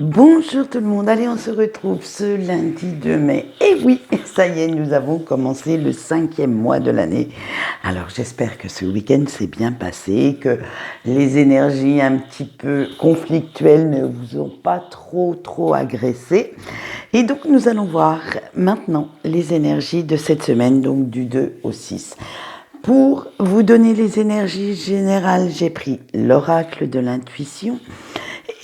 Bonjour tout le monde, allez on se retrouve ce lundi 2 mai. Et oui, ça y est, nous avons commencé le 5e mois de l'année. Alors j'espère que ce week-end s'est bien passé, que les énergies un petit peu conflictuelles ne vous ont pas trop agressé. Et donc nous allons voir maintenant les énergies de cette semaine, donc du 2 au 6. Pour vous donner les énergies générales, j'ai pris l'oracle de l'intuition.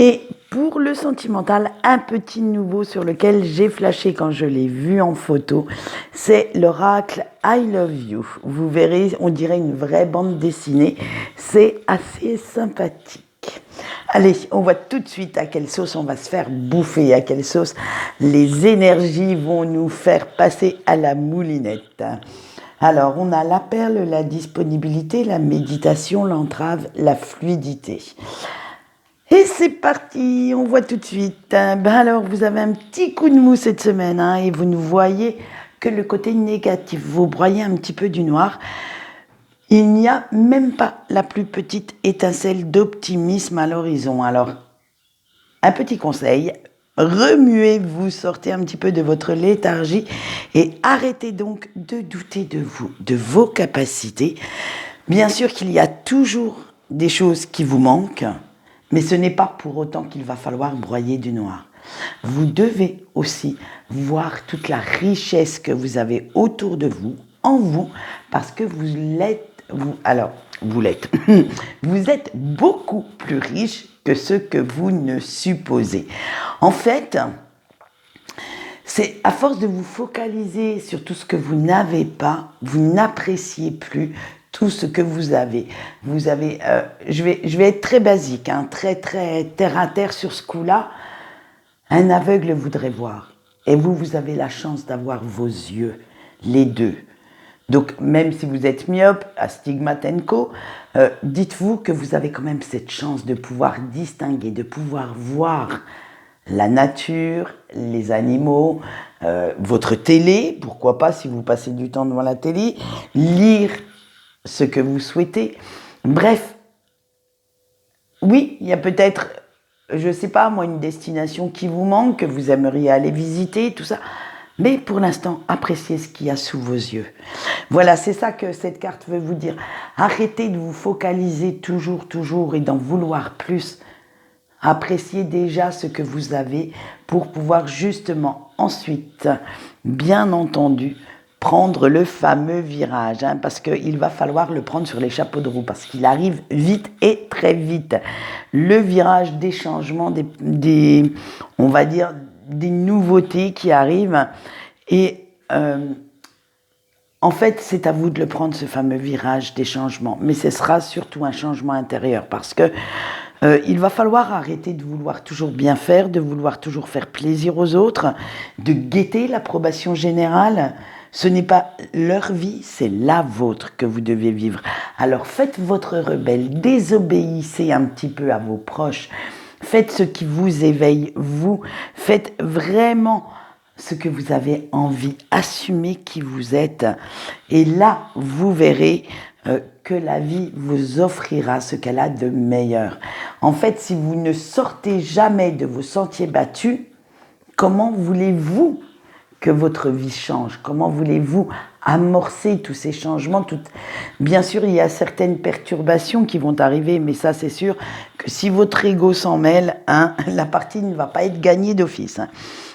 Et pour le sentimental, un petit nouveau sur lequel j'ai flashé quand je l'ai vu en photo, c'est l'oracle I Love You. Vous verrez, on dirait une vraie bande dessinée. C'est assez sympathique. Allez, on voit tout de suite à quelle sauce on va se faire bouffer, à quelle sauce les énergies vont nous faire passer à la moulinette. Alors, on a la perle, la disponibilité, la méditation, l'entrave, la fluidité. Et c'est parti, on voit tout de suite. Alors, vous avez un petit coup de mou cette semaine et vous ne voyez que le côté négatif. Vous broyez un petit peu du noir. Il n'y a même pas la plus petite étincelle d'optimisme à l'horizon. Alors, un petit conseil, remuez-vous, sortez un petit peu de votre léthargie et arrêtez donc de douter de vous, de vos capacités. Bien sûr qu'il y a toujours des choses qui vous manquent, mais ce n'est pas pour autant qu'il va falloir broyer du noir. Vous devez aussi voir toute la richesse que vous avez autour de vous, en vous, parce que vous l'êtes, vous êtes beaucoup plus riche que ce que vous ne supposez. En fait, c'est à force de vous focaliser sur tout ce que vous n'avez pas, vous n'appréciez plus tout ce que vous avez. Vous avez, je vais être très basique, très terre à terre sur ce coup-là. Un aveugle voudrait voir, et vous avez la chance d'avoir vos yeux, les deux. Donc même si vous êtes myope, astigmate & co, dites-vous que vous avez quand même cette chance de pouvoir distinguer, de pouvoir voir la nature, les animaux, votre télé, pourquoi pas si vous passez du temps devant la télé, lire ce que vous souhaitez. Bref, oui, il y a peut-être, je ne sais pas moi, une destination qui vous manque, que vous aimeriez aller visiter, tout ça. Mais pour l'instant, appréciez ce qu'il y a sous vos yeux. Voilà, c'est ça que cette carte veut vous dire. Arrêtez de vous focaliser toujours et d'en vouloir plus. Appréciez déjà ce que vous avez pour pouvoir justement ensuite, bien entendu, prendre le fameux virage, parce qu'il va falloir le prendre sur les chapeaux de roue, parce qu'il arrive vite et très vite. Le virage des changements, on va dire, des nouveautés qui arrivent. Et en fait, c'est à vous de le prendre, ce fameux virage des changements. Mais ce sera surtout un changement intérieur, parce que il va falloir arrêter de vouloir toujours bien faire, de vouloir toujours faire plaisir aux autres, de guetter l'approbation générale. Ce n'est pas leur vie, c'est la vôtre que vous devez vivre. Alors faites votre rebelle, désobéissez un petit peu à vos proches, faites ce qui vous éveille, vous, faites vraiment ce que vous avez envie, assumez qui vous êtes. Et là, vous verrez que la vie vous offrira ce qu'elle a de meilleur. En fait, si vous ne sortez jamais de vos sentiers battus, comment voulez-vous que votre vie change? Comment voulez-vous amorcer tous ces changements? Bien sûr, il y a certaines perturbations qui vont arriver, mais ça, c'est sûr que si votre ego s'en mêle, la partie ne va pas être gagnée d'office.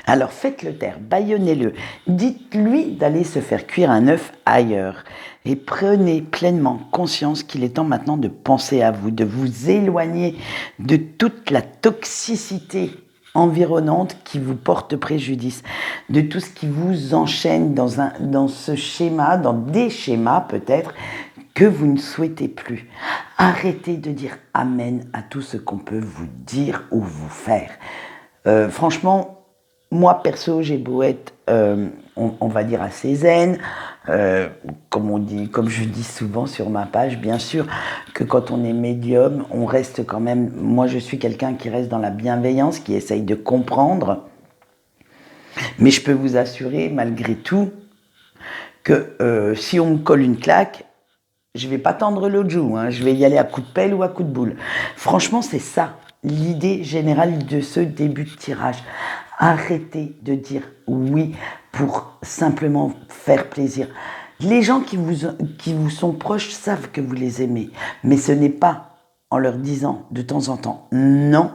Alors faites-le taire, bâillonnez-le, dites-lui d'aller se faire cuire un œuf ailleurs et prenez pleinement conscience qu'il est temps maintenant de penser à vous, de vous éloigner de toute la toxicité environnante qui vous porte préjudice, de tout ce qui vous enchaîne dans ce schéma, dans des schémas peut-être, que vous ne souhaitez plus. Arrêtez de dire amen à tout ce qu'on peut vous dire ou vous faire. Franchement, moi, perso, j'ai beau être, on va dire, assez zen, comme je dis souvent sur ma page, bien sûr que quand on est médium, on reste quand même, moi je suis quelqu'un qui reste dans la bienveillance, qui essaye de comprendre, mais je peux vous assurer, malgré tout, que si on me colle une claque, je vais pas tendre l'autre joue, je vais y aller à coup de pelle ou à coup de boule. Franchement, c'est ça, l'idée générale de ce début de tirage. Arrêtez de dire oui pour simplement faire plaisir. Les gens qui vous sont proches savent que vous les aimez, mais ce n'est pas en leur disant de temps en temps non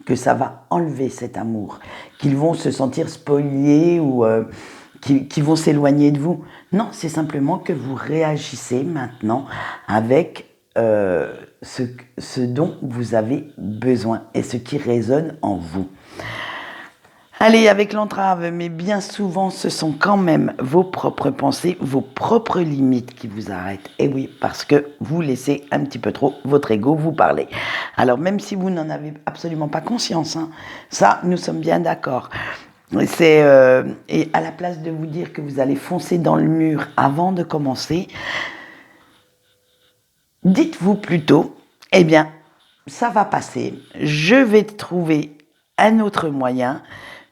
que ça va enlever cet amour, qu'ils vont se sentir spoliés ou qu'ils vont s'éloigner de vous. Non, c'est simplement que vous réagissez maintenant avec ce dont vous avez besoin et ce qui résonne en vous. Allez, avec l'entrave, mais bien souvent, ce sont quand même vos propres pensées, vos propres limites qui vous arrêtent. Et oui, parce que vous laissez un petit peu trop votre ego vous parler. Alors, même si vous n'en avez absolument pas conscience, hein, ça, nous sommes bien d'accord. Et à la place de vous dire que vous allez foncer dans le mur avant de commencer, dites-vous plutôt, eh bien, ça va passer, je vais trouver un autre moyen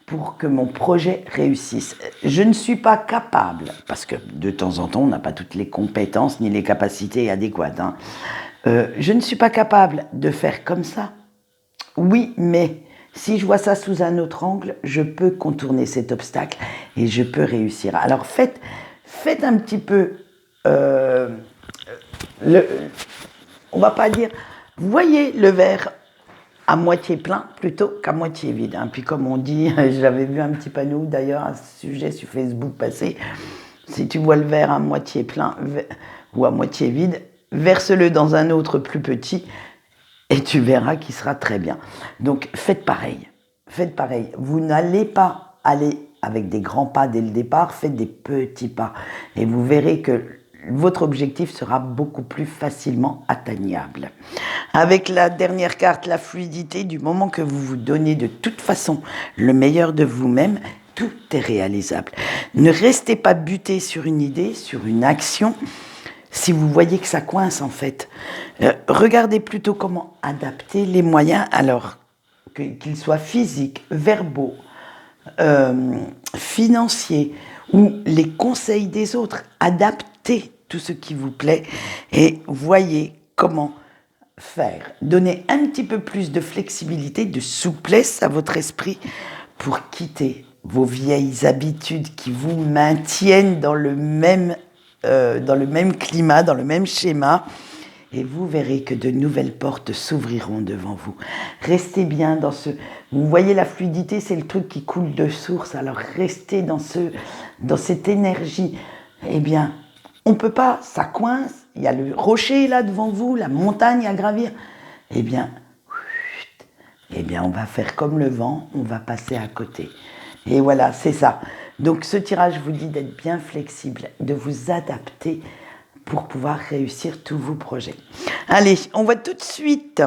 pour que mon projet réussisse. Je ne suis pas capable, parce que de temps en temps, on n'a pas toutes les compétences ni les capacités adéquates. Hein. Je ne suis pas capable de faire comme ça. Oui, mais si je vois ça sous un autre angle, je peux contourner cet obstacle et je peux réussir. Alors faites un petit peu... on va pas dire... Voyez le verre à moitié plein plutôt qu'à moitié vide. Hein. Puis comme on dit, j'avais vu un petit panneau d'ailleurs à ce sujet sur Facebook passer, si tu vois le verre à moitié plein ou à moitié vide, verse-le dans un autre plus petit et tu verras qu'il sera très bien. Donc faites pareil. Vous n'allez pas aller avec des grands pas dès le départ, faites des petits pas et vous verrez que votre objectif sera beaucoup plus facilement atteignable. Avec la dernière carte, la fluidité, du moment que vous vous donnez de toute façon le meilleur de vous-même, tout est réalisable. Ne restez pas buté sur une idée, sur une action, si vous voyez que ça coince en fait. Regardez plutôt comment adapter les moyens, alors qu'ils soient physiques, verbaux, financiers ou les conseils des autres. Adaptez tout ce qui vous plaît et voyez comment faire. Donnez un petit peu plus de flexibilité, de souplesse à votre esprit pour quitter vos vieilles habitudes qui vous maintiennent dans le même climat, dans le même schéma. Et vous verrez que de nouvelles portes s'ouvriront devant vous. Restez bien dans ce... Vous voyez, la fluidité, c'est le truc qui coule de source. Alors restez dans cette énergie. Eh bien, on ne peut pas, ça coince. Il y a le rocher là devant vous, la montagne à gravir. Eh bien, on va faire comme le vent, on va passer à côté. Et voilà, c'est ça. Donc ce tirage vous dit d'être bien flexible, de vous adapter pour pouvoir réussir tous vos projets. Allez, on voit tout de suite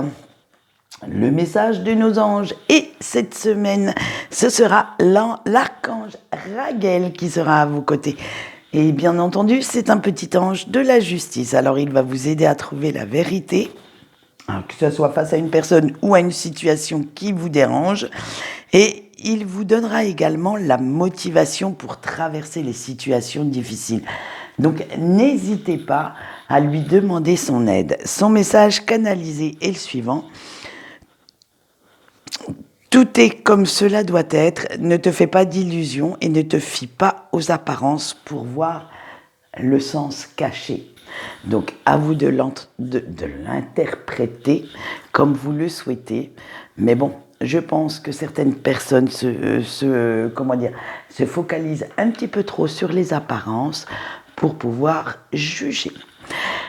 le message de nos anges. Et cette semaine, ce sera l'archange Raguel qui sera à vos côtés. Et bien entendu, c'est un petit ange de la justice. Alors, il va vous aider à trouver la vérité, que ce soit face à une personne ou à une situation qui vous dérange. Et il vous donnera également la motivation pour traverser les situations difficiles. Donc, n'hésitez pas à lui demander son aide. Son message canalisé est le suivant. Tout est comme cela doit être, ne te fais pas d'illusions et ne te fie pas aux apparences pour voir le sens caché. Donc, à vous de l'interpréter comme vous le souhaitez. Mais bon, je pense que certaines personnes se focalisent un petit peu trop sur les apparences pour pouvoir juger.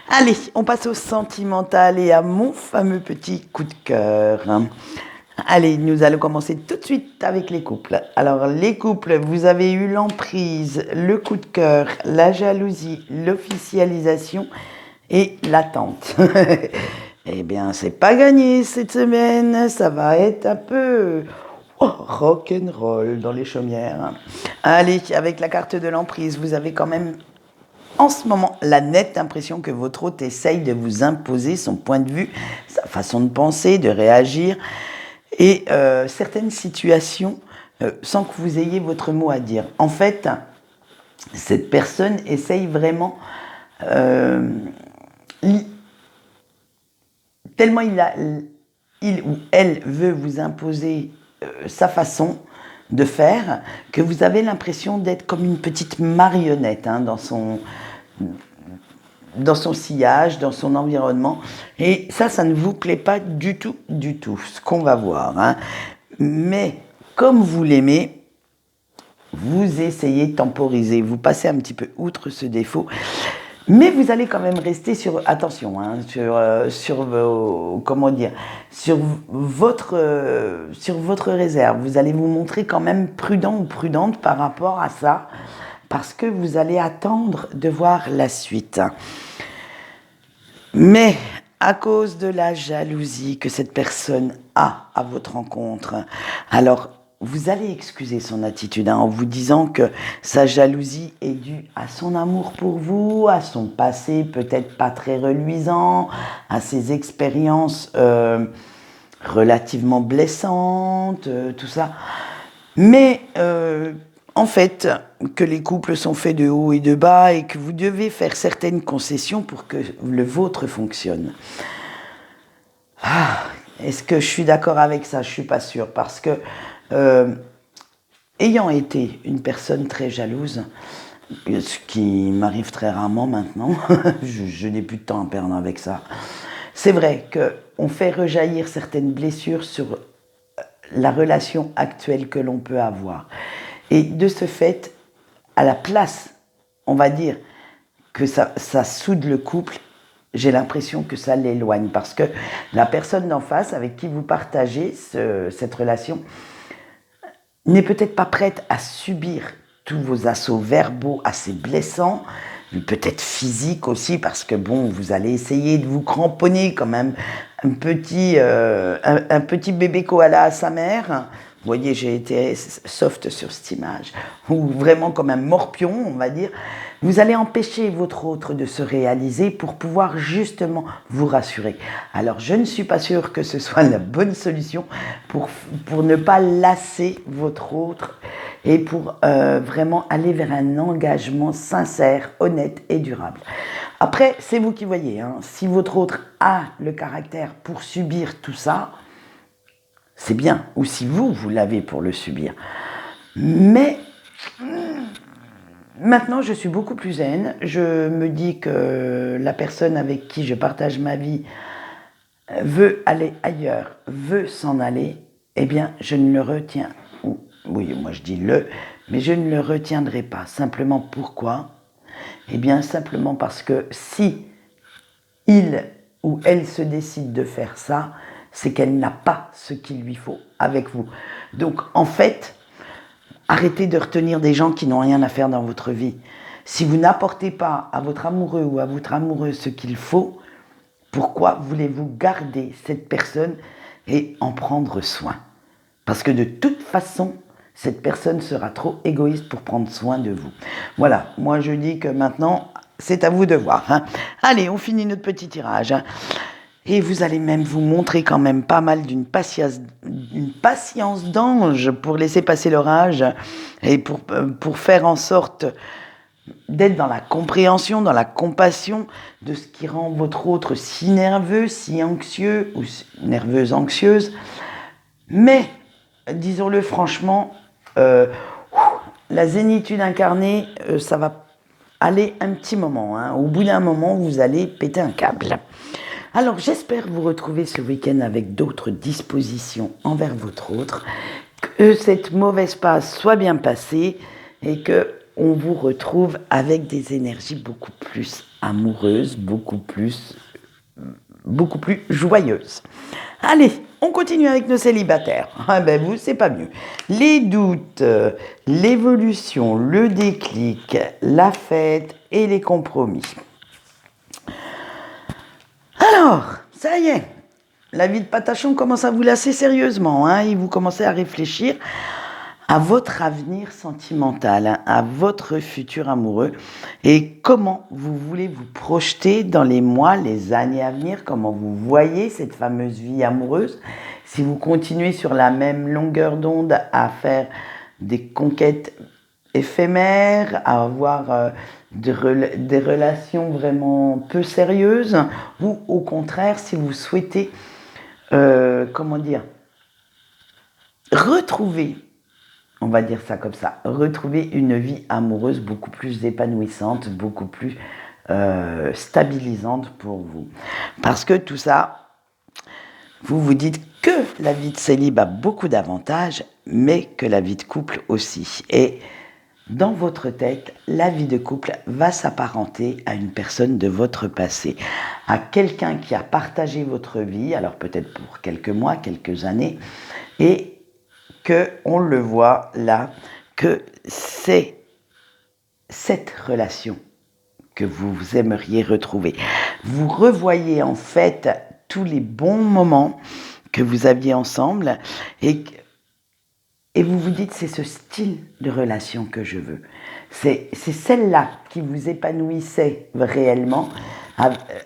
Allez, on passe au sentimental et à mon fameux petit coup de cœur. Allez, nous allons commencer tout de suite avec les couples. Alors, les couples, vous avez eu l'emprise, le coup de cœur, la jalousie, l'officialisation et l'attente. Eh bien, c'est pas gagné cette semaine, ça va être un peu rock'n'roll dans les chaumières. Allez, avec la carte de l'emprise, vous avez quand même en ce moment la nette impression que votre hôte essaye de vous imposer son point de vue, sa façon de penser, de réagir. Et certaines situations sans que vous ayez votre mot à dire. En fait, cette personne essaye vraiment, tellement il il ou elle veut vous imposer sa façon de faire, que vous avez l'impression d'être comme une petite marionnette hein, dans son sillage, dans son environnement. Et ça ne vous plaît pas du tout, ce qu'on va voir. Hein. Mais comme vous l'aimez, vous essayez de temporiser, vous passez un petit peu outre ce défaut. Mais vous allez quand même rester sur, attention, hein, sur votre réserve. Vous allez vous montrer quand même prudent ou prudente par rapport à ça, parce que vous allez attendre de voir la suite. Mais à cause de la jalousie que cette personne a à votre rencontre, alors vous allez excuser son attitude hein, en vous disant que sa jalousie est due à son amour pour vous, à son passé peut-être pas très reluisant, à ses expériences relativement blessantes, tout ça. Mais en fait, que les couples sont faits de haut et de bas et que vous devez faire certaines concessions pour que le vôtre fonctionne. Ah, est-ce que je suis d'accord avec ça? Je ne suis pas sûre parce que ayant été une personne très jalouse, ce qui m'arrive très rarement maintenant, je n'ai plus de temps à perdre avec ça, c'est vrai qu'on fait rejaillir certaines blessures sur la relation actuelle que l'on peut avoir. Et de ce fait, à la place, on va dire, que ça soude le couple, j'ai l'impression que ça l'éloigne parce que la personne d'en face avec qui vous partagez cette relation n'est peut-être pas prête à subir tous vos assauts verbaux assez blessants, peut-être physiques aussi, parce que bon, vous allez essayer de vous cramponner comme un petit bébé koala à sa mère. Vous voyez, j'ai été soft sur cette image, ou vraiment comme un morpion, on va dire. Vous allez empêcher votre autre de se réaliser pour pouvoir justement vous rassurer. Alors, je ne suis pas sûre que ce soit la bonne solution pour ne pas lasser votre autre et pour vraiment aller vers un engagement sincère, honnête et durable. Après, c'est vous qui voyez. Hein. Si votre autre a le caractère pour subir tout ça, c'est bien. Ou si vous l'avez pour le subir. Mais maintenant, je suis beaucoup plus zen. Je me dis que la personne avec qui je partage ma vie veut aller ailleurs, veut s'en aller. Eh bien, je ne le retiens. Oui, moi je dis mais je ne le retiendrai pas. Simplement pourquoi? Eh bien, simplement parce que si il ou elle se décide de faire ça, c'est qu'elle n'a pas ce qu'il lui faut avec vous. Donc, en fait, arrêtez de retenir des gens qui n'ont rien à faire dans votre vie. Si vous n'apportez pas à votre amoureux ou à votre amoureuse ce qu'il faut, pourquoi voulez-vous garder cette personne et en prendre soin? Parce que de toute façon, cette personne sera trop égoïste pour prendre soin de vous. Voilà, moi je dis que maintenant, c'est à vous de voir. Hein. Allez, on finit notre petit tirage. Hein. Et vous allez même vous montrer quand même pas mal d'une patience d'ange pour laisser passer l'orage et pour faire en sorte d'être dans la compréhension, dans la compassion de ce qui rend votre autre si nerveux, si anxieux ou nerveuse, anxieuse. Mais, disons-le franchement, la zénitude incarnée, ça va aller un petit moment. Hein. Au bout d'un moment, vous allez péter un câble. Alors, j'espère vous retrouver ce week-end avec d'autres dispositions envers votre autre, que cette mauvaise passe soit bien passée et qu'on vous retrouve avec des énergies beaucoup plus amoureuses, beaucoup plus joyeuses. Allez, on continue avec nos célibataires. Ah ben vous, c'est pas mieux. Les doutes, l'évolution, le déclic, la fête et les compromis. Alors, ça y est, la vie de Patachon commence à vous lasser sérieusement, hein, et vous commencez à réfléchir à votre avenir sentimental, hein, à votre futur amoureux, et comment vous voulez vous projeter dans les mois, les années à venir, comment vous voyez cette fameuse vie amoureuse, si vous continuez sur la même longueur d'onde à faire des conquêtes éphémères, à avoir des relations vraiment peu sérieuses, ou au contraire, si vous souhaitez comment dire, retrouver, on va dire ça comme ça, retrouver une vie amoureuse beaucoup plus épanouissante, beaucoup plus stabilisante pour vous. Parce que tout ça, vous vous dites que la vie de célibat a beaucoup d'avantages, mais que la vie de couple aussi. Et dans votre tête, la vie de couple va s'apparenter à une personne de votre passé, à quelqu'un qui a partagé votre vie, alors peut-être pour quelques mois, quelques années, et que on le voit là, que c'est cette relation que vous aimeriez retrouver. Vous revoyez en fait tous les bons moments que vous aviez ensemble et vous vous dites c'est ce style de relation que je veux. C'est celle-là qui vous épanouissait réellement,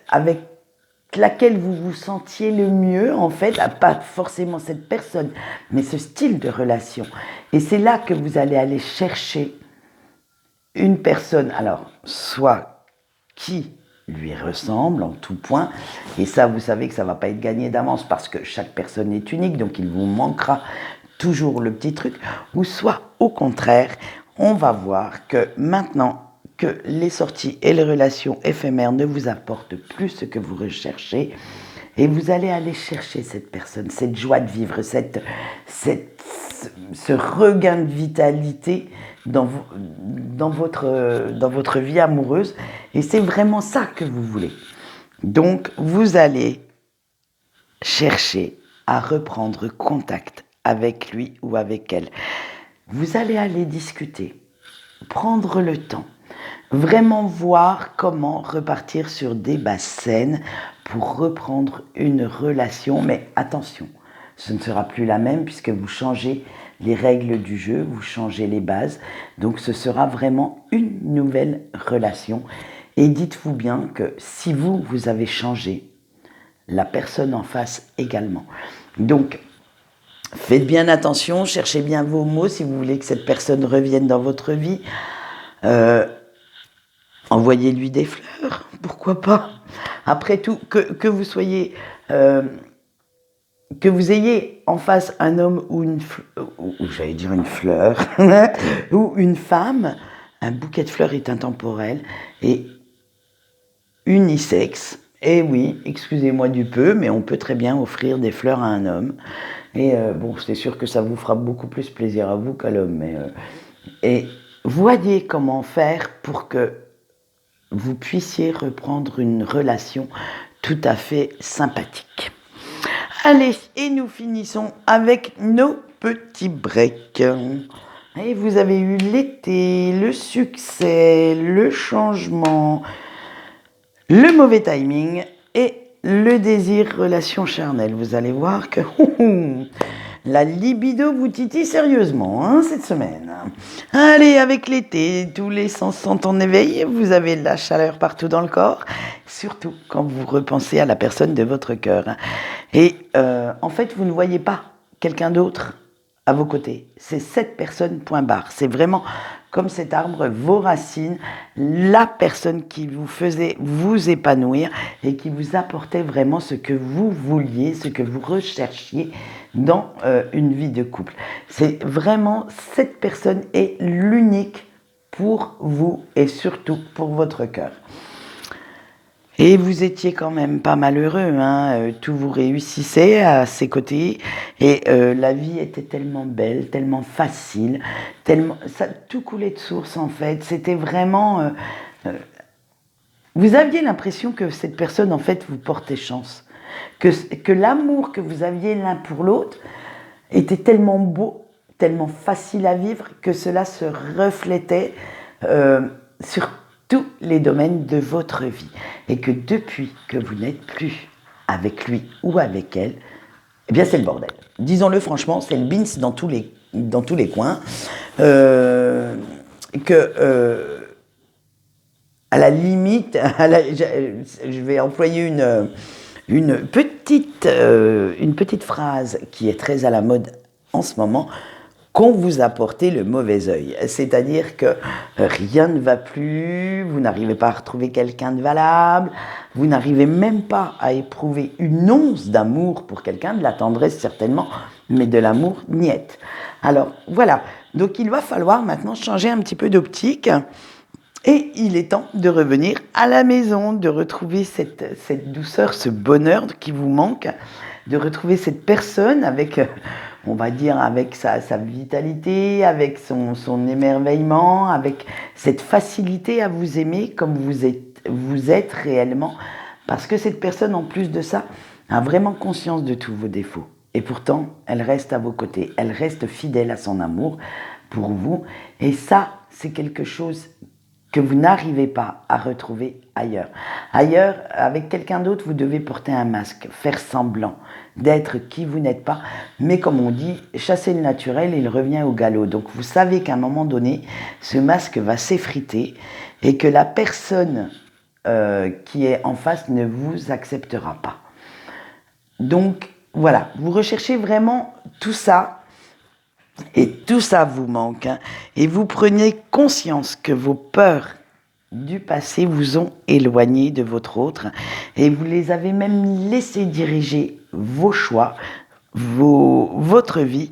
avec laquelle vous vous sentiez le mieux, en fait, pas forcément cette personne, mais ce style de relation. Et c'est là que vous allez aller chercher une personne, alors, soit qui lui ressemble en tout point, et ça, vous savez que ça ne va pas être gagné d'avance parce que chaque personne est unique, donc il vous manquera toujours le petit truc, ou soit, au contraire, on va voir que maintenant que les sorties et les relations éphémères ne vous apportent plus ce que vous recherchez, et vous allez aller chercher cette personne, cette joie de vivre, ce regain de vitalité dans votre vie amoureuse. Et c'est vraiment ça que vous voulez. Donc, vous allez chercher à reprendre contact avec lui ou avec elle. Vous allez aller discuter, prendre le temps, vraiment voir comment repartir sur des bases saines pour reprendre une relation. Mais attention, ce ne sera plus la même puisque vous changez les règles du jeu, vous changez les bases. Donc ce sera vraiment une nouvelle relation. Et dites-vous bien que si vous avez changé, la personne en face également. Donc, faites bien attention, cherchez bien vos mots si vous voulez que cette personne revienne dans votre vie. Envoyez-lui des fleurs, pourquoi pas. Après tout, que vous soyez, que vous ayez en face un homme ou j'allais dire une fleur, ou une femme, un bouquet de fleurs est intemporel et unisexe. Et oui, excusez-moi du peu, mais on peut très bien offrir des fleurs à un homme. Et bon, c'est sûr que ça vous fera beaucoup plus plaisir à vous qu'à l'homme. Et voyez comment faire pour que vous puissiez reprendre une relation tout à fait sympathique. Allez, et nous finissons avec nos petits breaks. Et vous avez eu l'été, le succès, le changement, le mauvais timing et le désir relation charnelle. Vous allez voir que la libido vous titille sérieusement hein, cette semaine. Allez, avec l'été, tous les sens sont en éveil, vous avez de la chaleur partout dans le corps, surtout quand vous repensez à la personne de votre cœur. Et en fait, vous ne voyez pas quelqu'un d'autre à vos côtés. C'est cette personne, point barre. C'est vraiment comme cet arbre, vos racines, la personne qui vous faisait vous épanouir et qui vous apportait vraiment ce que vous vouliez, ce que vous recherchiez dans une vie de couple. C'est vraiment, cette personne est l'unique pour vous et surtout pour votre cœur. Et vous étiez quand même pas malheureux, hein, tout vous réussissait à ses côtés et la vie était tellement belle, tellement facile, tellement ça tout coulait de source en fait. C'était vraiment, vous aviez l'impression que cette personne en fait vous portait chance, que l'amour que vous aviez l'un pour l'autre était tellement beau, tellement facile à vivre que cela se reflétait sur tous les domaines de votre vie et que depuis que vous n'êtes plus avec lui ou avec elle, eh bien c'est le bordel. Disons-le franchement, c'est le bins dans tous les coins. À la limite, je vais employer une petite phrase qui est très à la mode en ce moment. qu'on vous a porté le mauvais œil. C'est-à-dire que rien ne va plus, vous n'arrivez pas à retrouver quelqu'un de valable, vous n'arrivez même pas à éprouver une once d'amour pour quelqu'un, de la tendresse certainement, mais de l'amour niette. Alors voilà, donc il va falloir maintenant changer un petit peu d'optique. Et il est temps de revenir à la maison, de retrouver cette douceur, ce bonheur qui vous manque, de retrouver cette personne avec, on va dire, avec sa vitalité, avec son émerveillement, avec cette facilité à vous aimer comme vous êtes réellement. Parce que cette personne, en plus de ça, a vraiment conscience de tous vos défauts. Et pourtant, elle reste à vos côtés, elle reste fidèle à son amour pour vous. Et ça, c'est quelque chose que vous n'arrivez pas à retrouver ailleurs. Ailleurs, avec quelqu'un d'autre, vous devez porter un masque, faire semblant d'être qui vous n'êtes pas. Mais comme on dit, chasser le naturel, il revient au galop. Donc vous savez qu'à un moment donné, ce masque va s'effriter et que la personne qui est en face ne vous acceptera pas. Donc voilà, vous recherchez vraiment tout ça. Et tout ça vous manque, hein, et vous prenez conscience que vos peurs du passé vous ont éloigné de votre autre, et vous les avez même laissé diriger vos choix, votre vie,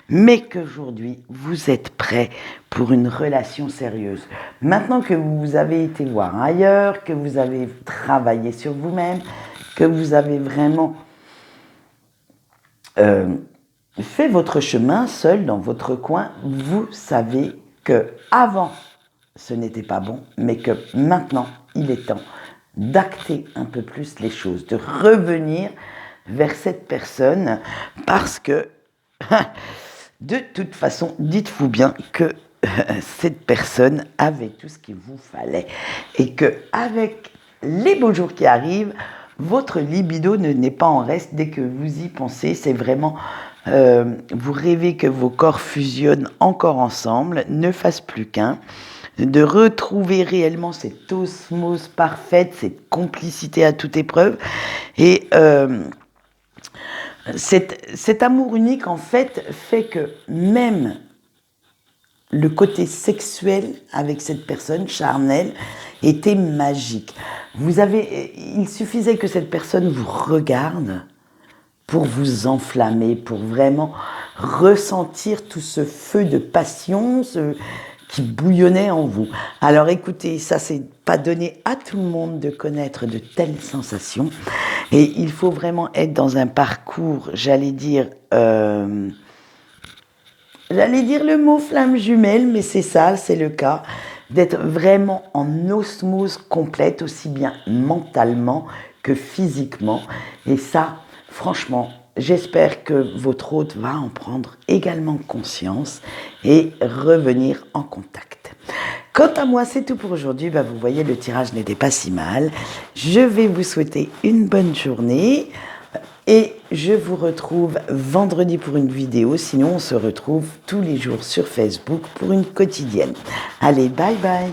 mais qu'aujourd'hui vous êtes prêt pour une relation sérieuse. Maintenant que vous avez été voir ailleurs, que vous avez travaillé sur vous-même, que vous avez vraiment fait votre chemin seul dans votre coin, vous savez que avant ce n'était pas bon, mais que maintenant il est temps d'acter un peu plus les choses, de revenir vers cette personne, parce que de toute façon, dites-vous bien que cette personne avait tout ce qu'il vous fallait et que avec les beaux jours qui arrivent, votre libido n'est pas en reste dès que vous y pensez. C'est vraiment, vous rêvez que vos corps fusionnent encore ensemble, ne fassent plus qu'un, de retrouver réellement cette osmose parfaite, cette complicité à toute épreuve. Et cet amour unique, en fait que même le côté sexuel avec cette personne, charnel, était magique. Il suffisait que cette personne vous regarde pour vous enflammer, pour vraiment ressentir tout ce feu de passion qui bouillonnait en vous. Alors écoutez, ça c'est pas donné à tout le monde de connaître de telles sensations, et il faut vraiment être dans un parcours, j'allais dire le mot flamme jumelle, mais c'est ça, c'est le cas, d'être vraiment en osmose complète, aussi bien mentalement que physiquement. Et ça, franchement, j'espère que votre hôte va en prendre également conscience et revenir en contact. Quant à moi, c'est tout pour aujourd'hui. Vous voyez, le tirage n'était pas si mal. Je vais vous souhaiter une bonne journée. Et je vous retrouve vendredi pour une vidéo. Sinon, on se retrouve tous les jours sur Facebook pour une quotidienne. Allez, bye bye!